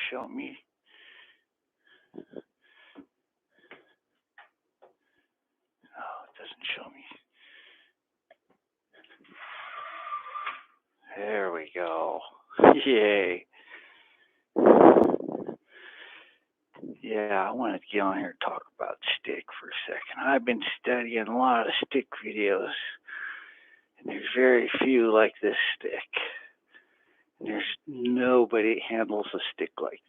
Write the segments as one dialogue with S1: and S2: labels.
S1: show me. Oh, it doesn't show me. There we go. Yay. Yeah, I wanted to get on here and talk about stick for a second. I've been studying a lot of stick videos, and there's very few like this stick. And there's nobody handles a stick like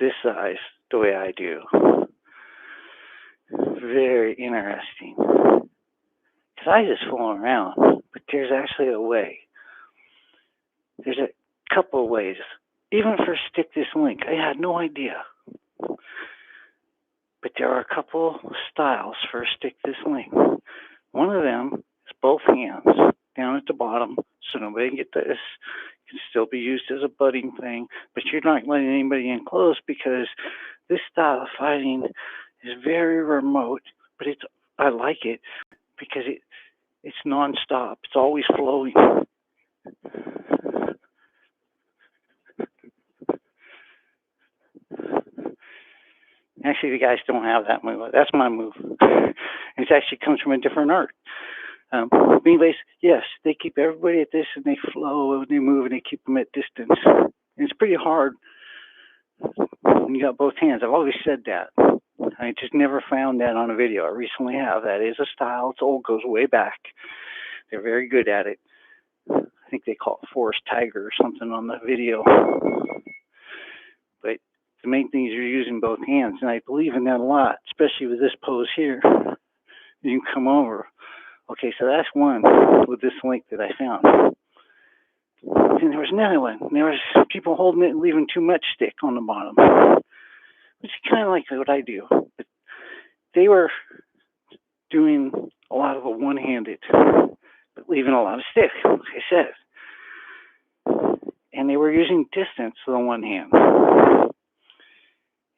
S1: this size the way I do. Very interesting. Because I just fool around, but there's actually a way. There's a couple of ways. Even for stick this length, I had no idea. But there are a couple styles for a stick this length. One of them is both hands down at the bottom, so nobody can get this. It can still be used as a butting thing, but you're not letting anybody in close because this style of fighting is very remote. But I like it because it's nonstop. It's always flowing. Actually, the guys don't have that move. That's my move. It actually comes from a different art. Anyways, yes, they keep everybody at this and they flow and they move and they keep them at distance. And it's pretty hard when you got both hands. I've always said that. I just never found that on a video. I recently have. That is a style. It's old, goes way back. They're very good at it. I think they call it Forest Tiger or something on the video. But the main thing is you're using both hands, and I believe in that a lot, especially with this pose here. You can come over. Okay, so that's one with this link that I found. And there was another one. There was people holding it and leaving too much stick on the bottom, which is kind of like what I do. But they were doing a lot of a one-handed, but leaving a lot of stick, like I said. And they were using distance with the one hand.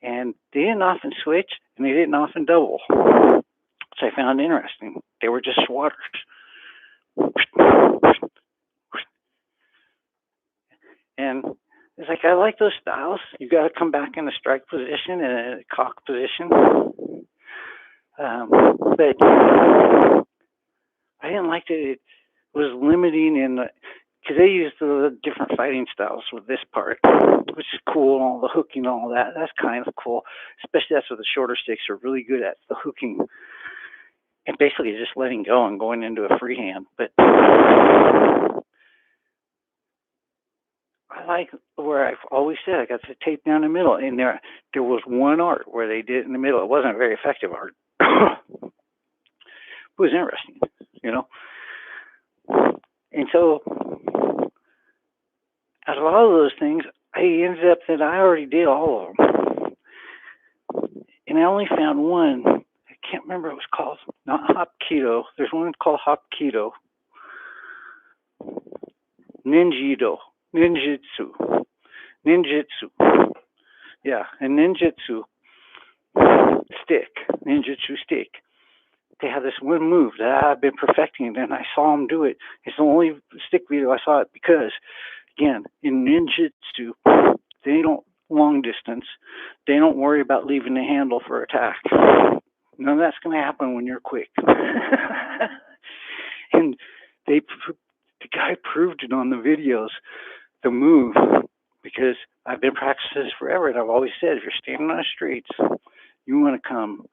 S1: And they didn't often switch, and they didn't often double, which I found interesting. They were just swatters. And it's like, I like those styles. You got to come back in a strike position and a cock position. But I didn't like that it was limiting in because they use the different fighting styles with this part, which is cool, all the hooking and all that. That's kind of cool. Especially that's what the shorter sticks are really good at, the hooking. And basically just letting go and going into a free hand. But I like where I've always said I got the tape down the middle, and there was one art where they did it in the middle. It wasn't a very effective art. It was interesting, you know. And so, out of all of those things, I ended up that I already did all of them, and I only found one. I can't remember what it was called. Not Hapkido. There's one called Hapkido. Ninjitsu. Yeah, a ninjutsu stick. Ninjutsu stick. They have this one move that I've been perfecting, and I saw them do it. It's the only stick video I saw it because, again, in ninjutsu, they don't long distance. They don't worry about leaving the handle for attack. None of that's going to happen when you're quick. And the guy proved it on the videos, the move, because I've been practicing this forever, and I've always said, if you're standing on the streets, you want to come.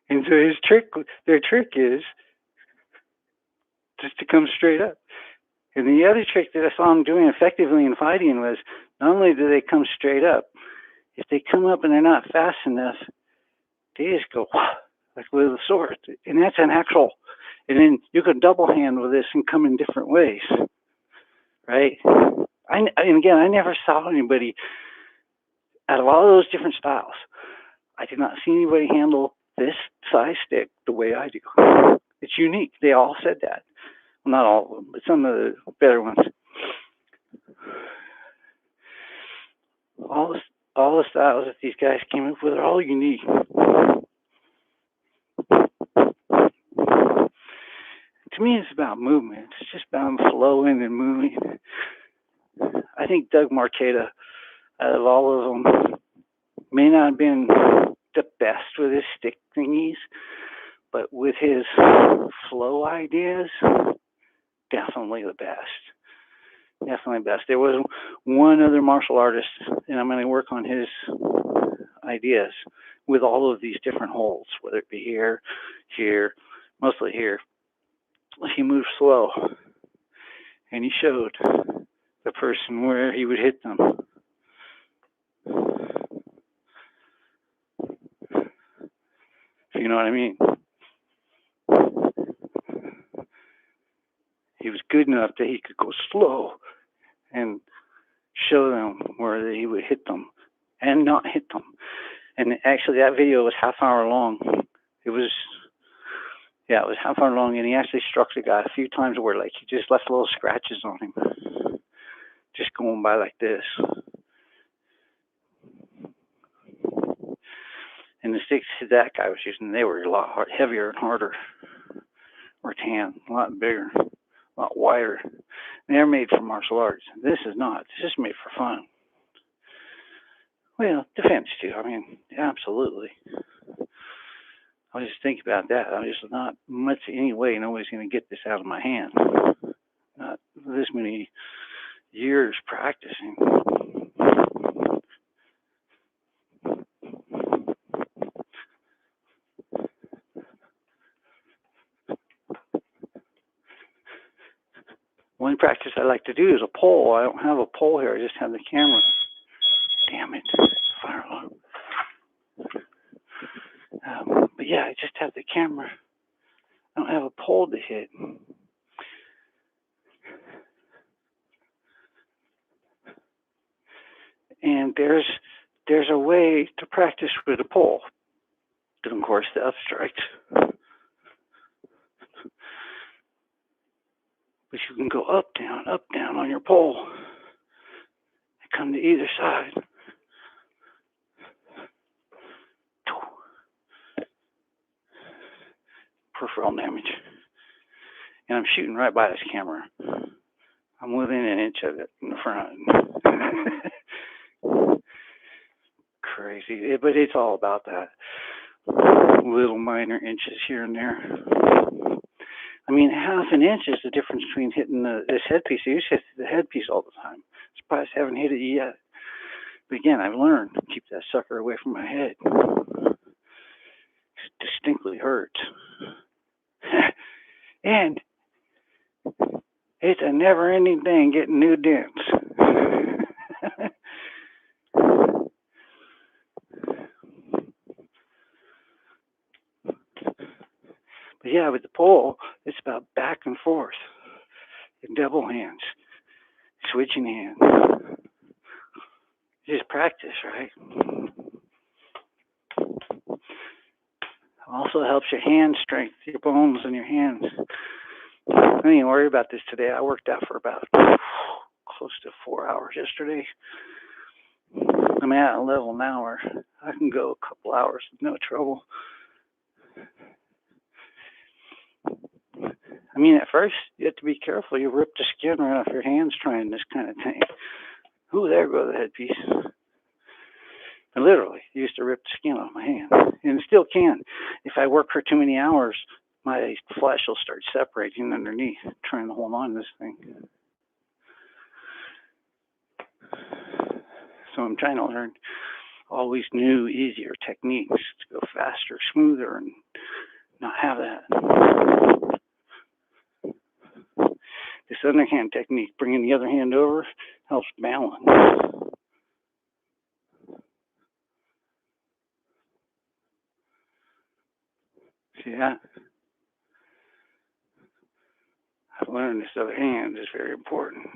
S1: And so their trick is just to come straight up. And the other trick that I saw them doing effectively in fighting was not only do they come straight up, if they come up and they're not fast enough, they just go like with a sword. And that's an actual, and then you can double hand with this and come in different ways, right? And again, I never saw anybody, out of all those different styles, I did not see anybody handle this size stick the way I do. It's unique. They all said that. Well, not all of them, but some of the better ones. All the styles that these guys came up with are all unique. to me, it's about movement. It's just about flowing and moving. I think Doug Marqueta, out of all of them, may not have been the best with his stick thingies, but with his flow ideas, definitely the best. Definitely best. There was one other martial artist, and I'm going to work on his ideas with all of these different holds, whether it be here, mostly here. He moved slow, and he showed the person where he would hit them. If you know what I mean. He was good enough that he could go slow and show them where he would hit them and not hit them. And actually, that video was half hour long. It was half hour long, and he actually struck the guy a few times where, like, he just left little scratches on him, just going by like this. And the sticks that guy was using, they were a lot heavier and harder. Rattan, a lot bigger, a lot wider. They're made for martial arts. This is not. This is made for fun. Well, defense too. I mean, absolutely. I was just thinking about that. I was just not much anyway. Nobody's going to get this out of my hand. Not this many years practicing. One practice I like to do is a pole. I don't have a pole here. I just have the camera. Damn it. Fire alarm. But yeah, I just have the camera. I don't have a pole to hit. And there's a way to practice with a pole. And of course, the upstrikes. But you can go up, down on your pole. And come to either side. Peripheral damage. And I'm shooting right by this camera. I'm within an inch of it in the front. Crazy. But it's all about that. Little minor inches here and there. I mean, half an inch is the difference between hitting this headpiece. I used to hit the headpiece all the time. I'm surprised I haven't hit it yet. But again, I've learned to keep that sucker away from my head. It distinctly hurts. And it's a never-ending thing getting new dents. But yeah, with the pole, it's about back and forth in double hands, switching hands. Just practice, right? Also helps your hand strength, your bones in your hands. I didn't even worry about this today. I worked out for about close to 4 hours yesterday. I'm at a level now where I can go a couple hours with no trouble. I mean, at first, you have to be careful. You rip the skin right off your hands trying this kind of thing. Ooh, there goes the headpiece. I literally used to rip the skin off my hand, and still can. If I work for too many hours, my flesh will start separating underneath, trying to hold on to this thing. So I'm trying to learn always new, easier techniques to go faster, smoother, and not have that. This underhand technique, bringing the other hand over, helps balance. See that? I've learned this other hand is very important.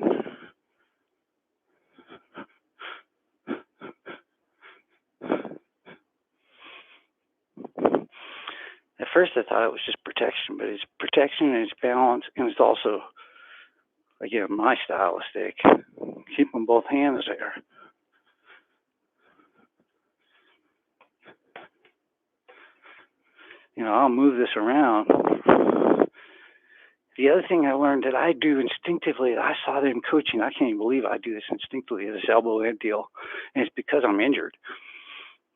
S1: At first I thought it was just protection, but it's protection and it's balance, and it's also, again, my style of stick. Keeping both hands there. You know, I'll move this around. The other thing I learned that I do instinctively, I saw them coaching. I can't even believe I do this instinctively, this elbow in deal. And it's because I'm injured.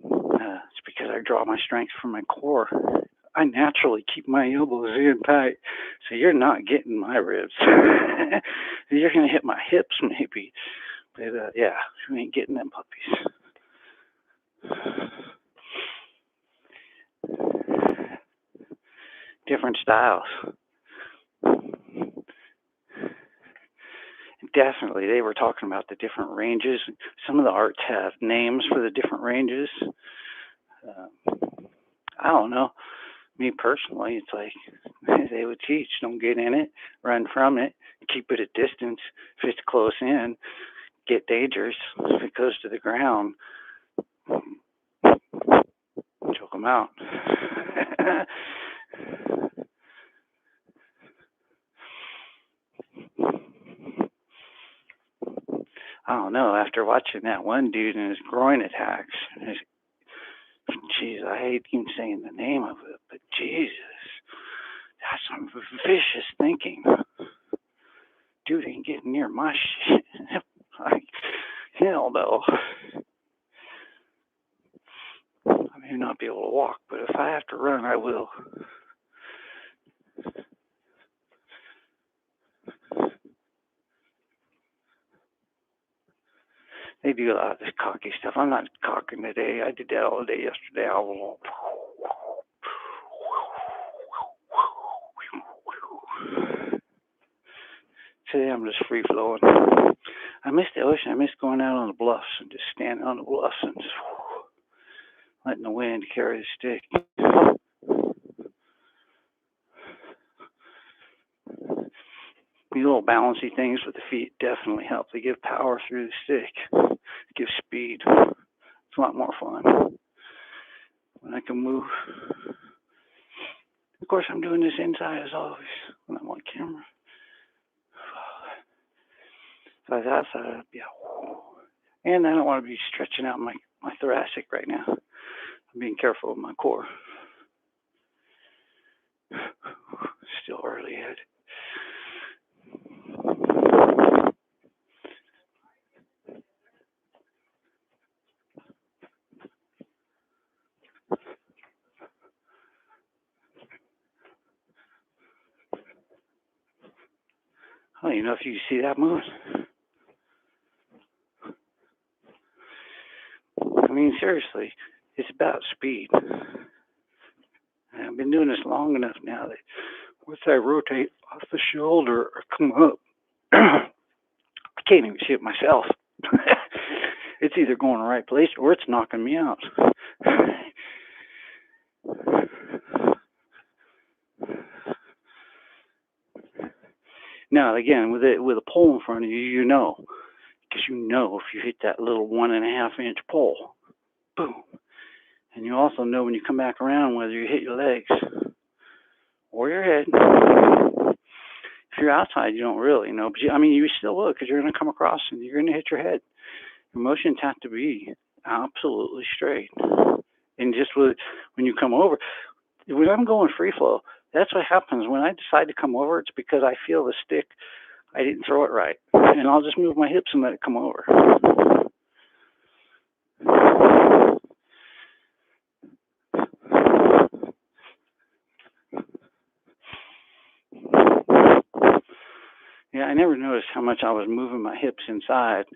S1: It's because I draw my strength from my core. I naturally keep my elbows in tight, so you're not getting my ribs. You're going to hit my hips maybe, but yeah, you ain't getting them puppies. Different styles. Definitely, they were talking about the different ranges. Some of the arts have names for the different ranges. I don't know. Me personally, it's like they would teach: don't get in it, run from it, keep it at distance. If it's close in, get dangerous. If it goes to the ground, choke them out. I don't know. After watching that one dude and his groin attacks, jeez, I hate even saying the name of it, but Jesus, that's some vicious thinking. Dude ain't getting near my shit. Like, hell no. I may not be able to walk, but if I have to run, I will. They do a lot of this cocky stuff. I'm not cocking today. I did that all day yesterday. I was today I'm just free flowing. I miss the ocean. I miss going out on the bluffs and just standing on the bluffs and just letting the wind carry the stick. These little bouncy things with the feet definitely help. They give power through the stick. They give speed. It's a lot more fun when I can move. Of course, I'm doing this inside as always when I'm on camera. If I was outside, I'd be out. And I don't want to be stretching out my thoracic right now. I'm being careful with my core. Still early yet. I don't even know if you see that moving. I mean, seriously, it's about speed. I've been doing this long enough now that once I rotate off the shoulder or come up, I can't even see it myself. It's either going the right place or it's knocking me out. Now, again, with a pole in front of you, you know, because you know if you hit that little 1.5 inch pole, boom. And you also know when you come back around whether you hit your legs or your head. If you're outside, you don't really know. But you still will, because you're going to come across and you're going to hit your head. Your motions have to be absolutely straight. And just when you come over, when I'm going free flow, that's what happens. When I decide to come over, it's because I feel the stick, I didn't throw it right. And I'll just move my hips and let it come over. Yeah, I never noticed how much I was moving my hips inside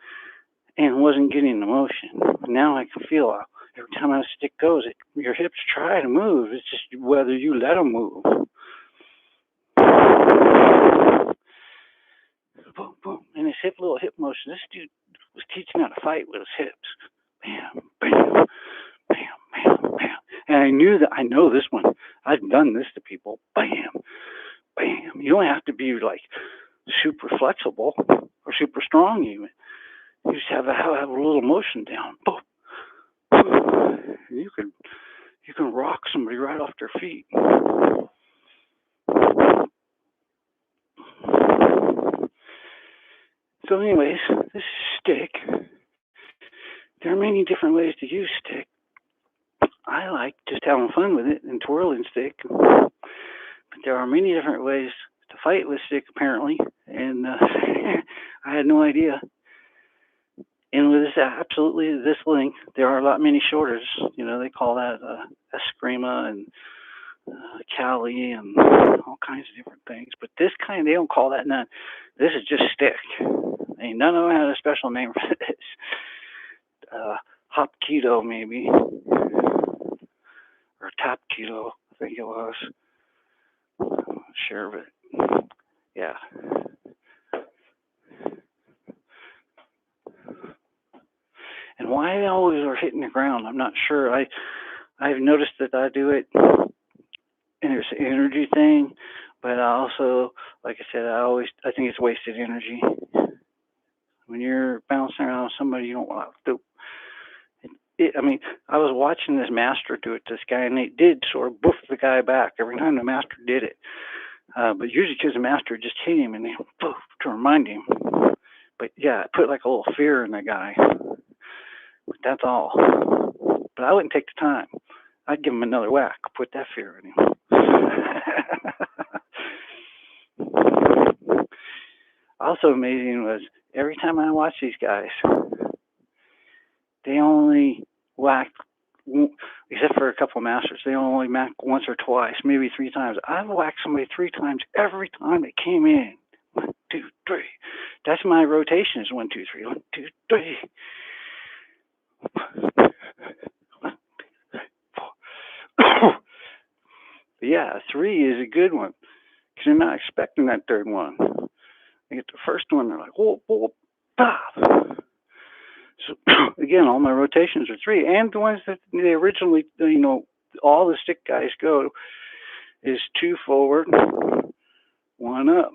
S1: and wasn't getting the motion. Now I can feel every time a stick goes, your hips try to move. It's just whether you let them move. Boom, boom. And his little hip motion. This dude was teaching how to fight with his hips. Bam, bam, bam, bam, bam. And I know this one. I've done this to people. Bam, bam. You don't have to be like super flexible or super strong even. You just have a little motion down. Boom. You can rock somebody right off their feet. So anyways, this stick, there are many different ways to use stick. I like just having fun with it and twirling stick. But there are many different ways to fight with stick apparently, and I had no idea. And with this link, there are a lot many shorters. They call that Eskrima and Cali and all kinds of different things. But this kind, they don't call that none. This is just stick. Ain't none of them had a special name for this. Hop keto maybe, or top keto, I think it was. I'm not sure, but yeah. And why they always are hitting the ground, I'm not sure. I've noticed that I do it, and it's an energy thing. But I also, like I said, I think it's wasted energy. When you're bouncing around somebody, you don't want to do. I mean, I was watching this master do it to this guy, and they did sort of boof the guy back every time the master did it. But usually because the master just hit him and they boof to remind him. But yeah, it put like a little fear in the guy. But that's all. But I wouldn't take the time. I'd give him another whack, put that fear in him. Also amazing was every time I watch these guys, they only whacked, except for a couple of masters, they only whacked once or twice, maybe 3 times. I've whacked somebody 3 times every time they came in. 1, 2, 3. That's my rotation is 1, 2, 3. 1, 2, 3. 1, 2, 3, 4. Yeah, 3 is a good one because they're not expecting that third one. They get the first one, they're like, whoa, whoa, pop. So again, all my rotations are 3, and the ones that they originally, all the stick guys go is 2 forward, 1 up,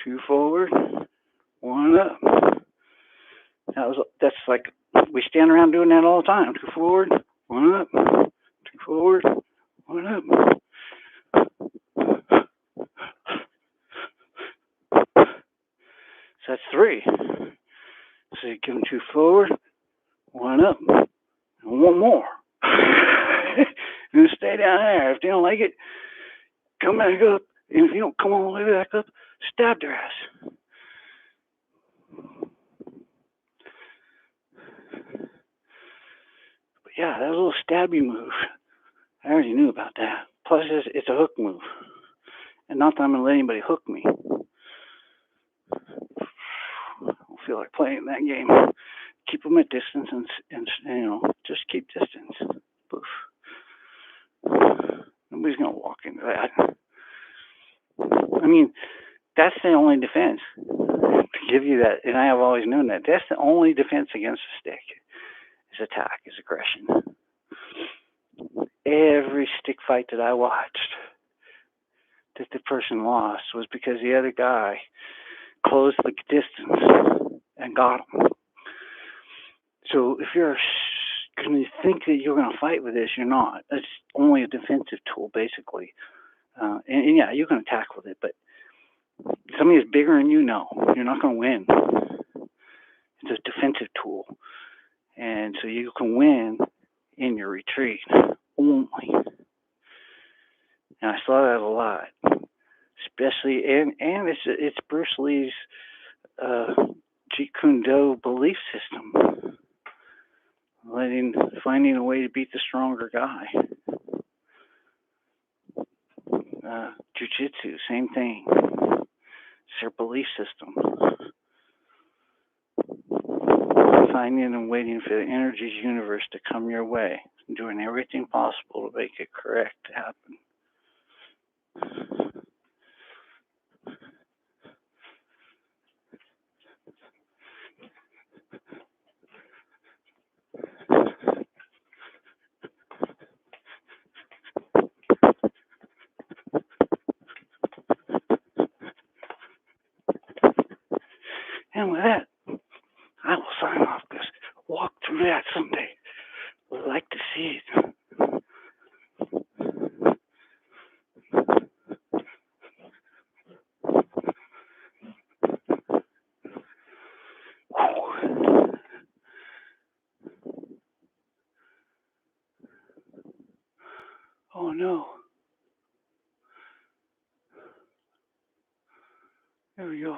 S1: 2 forward, 1 up. That's like we stand around doing that all the time. 2 forward, 1 up, 2 forward, 1 up. So that's 3. So you give them 2 forward, 1 up, and 1 more. And stay down there. If they don't like it, come back up. And if you don't come all the way back up, stab their ass. But yeah, that little stabby move, I already knew about that. Plus, it's a hook move. And not that I'm going to let anybody hook me. I don't feel like playing that game. Keep them at distance and just keep distance. Poof. Nobody's going to walk into that. I mean, that's the only defense to give you that. And I have always known that. That's the only defense against a stick is attack, is aggression. Every stick fight that I watched that the person lost was because the other guy closed the distance and got him. So if you're going to think that you're going to fight with this, you're not. It's only a defensive tool, basically. And yeah, you can attack with it, but somebody is bigger than you know, you're not going to win. It's a defensive tool. And so you can win in your retreat only. And I saw that a lot. Especially, and it's Bruce Lee's Jeet Kune Do belief system. Finding a way to beat the stronger guy. Jiu-jitsu, same thing. It's their belief system. Finding and waiting for the energy's universe to come your way. And doing everything possible to make it correct to happen. And with that, I will sign off because walk through that someday. Would like to see it. Oh no. There we go.